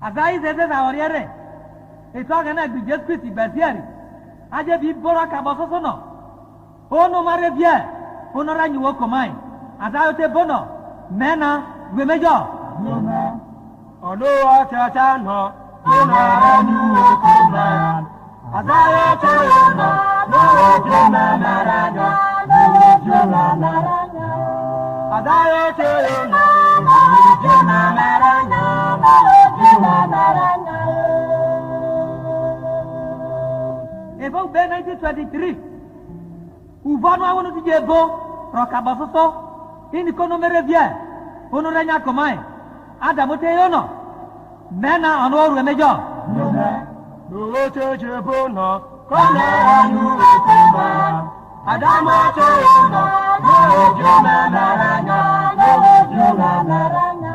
Azai zeze za oriere. Eso gana du Jésus Christ basiari. Aje bi bora kaboso sono. Ono mare bia. Ono ranyu woko mai. Azayo te bono. Mena gwemejo. Ono acha no. Ono ranyu woko mai. Azayo te no. No jema maranya. No jema maranya. Azayo te no. No jema maranya. No jema maranya. Evo be 1923. Uvano awonu tije go rokabasoso ini kono merevia ono renya komai adamu te yono mena anoru emejo no cheche bono kono anu ekoma adamu te yono no jema maranya no jema maranya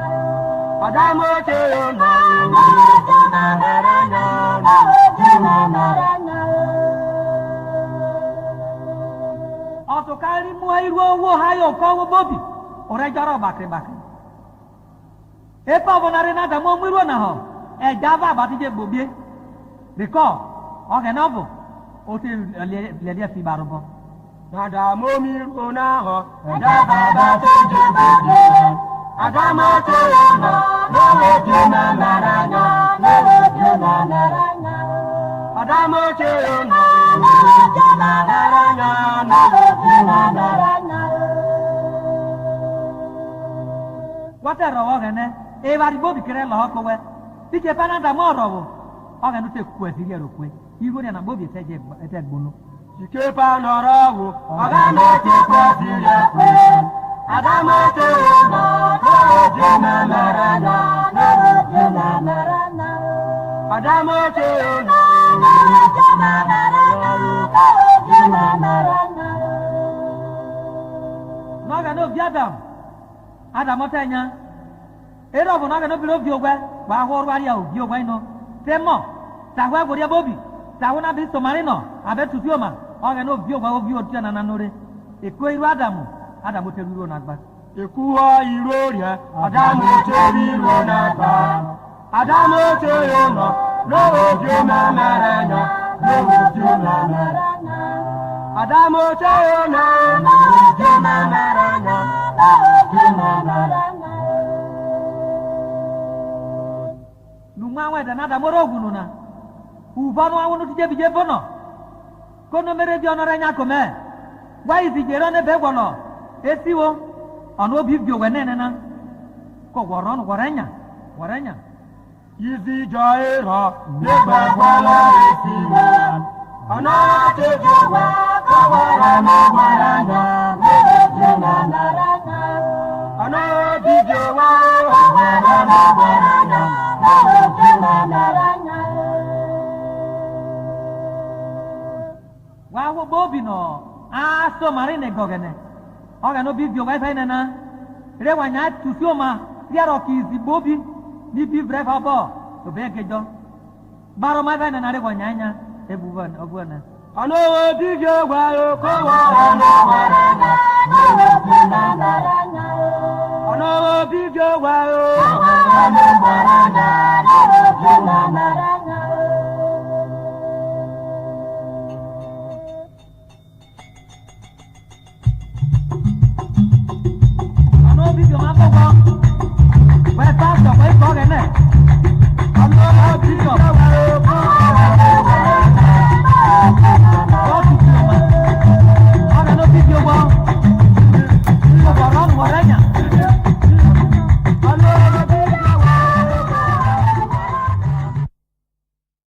adamu te yono no jema maranya no jema maranya Otokari muairu wo hayo ko bobi ore jaro bakre e pa bonare na da mo muiru na ho e java batije bobie biko o ke nobo o te le fi barobo na da mo miru na ho java batije bobie adama te no no jema maranya no jema maranya adama te no no jema maranya no Wate rawo gene e bari bobi kere lo ko we dije panada mo rowo o gene te ku esiri ero kwe igo ni na bobi teje ete gbonu ike pa no rawo aga me te ku esiri kwe aga me te no no jema marana no jema marana aga me te no no jema marana no jema marana Naga no biadam Adam otenya Ero bo naga no bilo biogwa wa hor wari ya biogwa no temo tagwa goria bobi tawona bi somarino abetu tioma oga no biogwa o bio tia na nanore eko iru Adam te ruro na gba eku wa iroria Adam te ruro na gba Adam te yono no jema maranya no jema maranya Adam te yono no jema maranya no jema maranya Numa wa da nada moro gununa uvano awonu tije bije bono kono mere bi onore nya kome wa izi jero ne be gwono esiwo ono bi bi owenene na ko woron worenya Izi jaira negba gwala esiwa ana te jowa kawara na maranya jema maranya ana bi jowa kawara na maranya jema maranya wa wo bobi no aso marine gogene oga no bi bi owa fa na re wanya tusioma yaro kizi bobi ni bi breva bo to be kejo baro ma bana na re wanyanya e buvan obwana ano bi jowa yo kawara na maranya jema maranya ano bi jowa yo kawara na maranya jema maranya ano bi ma ko ko wa ta so ko gene ano bi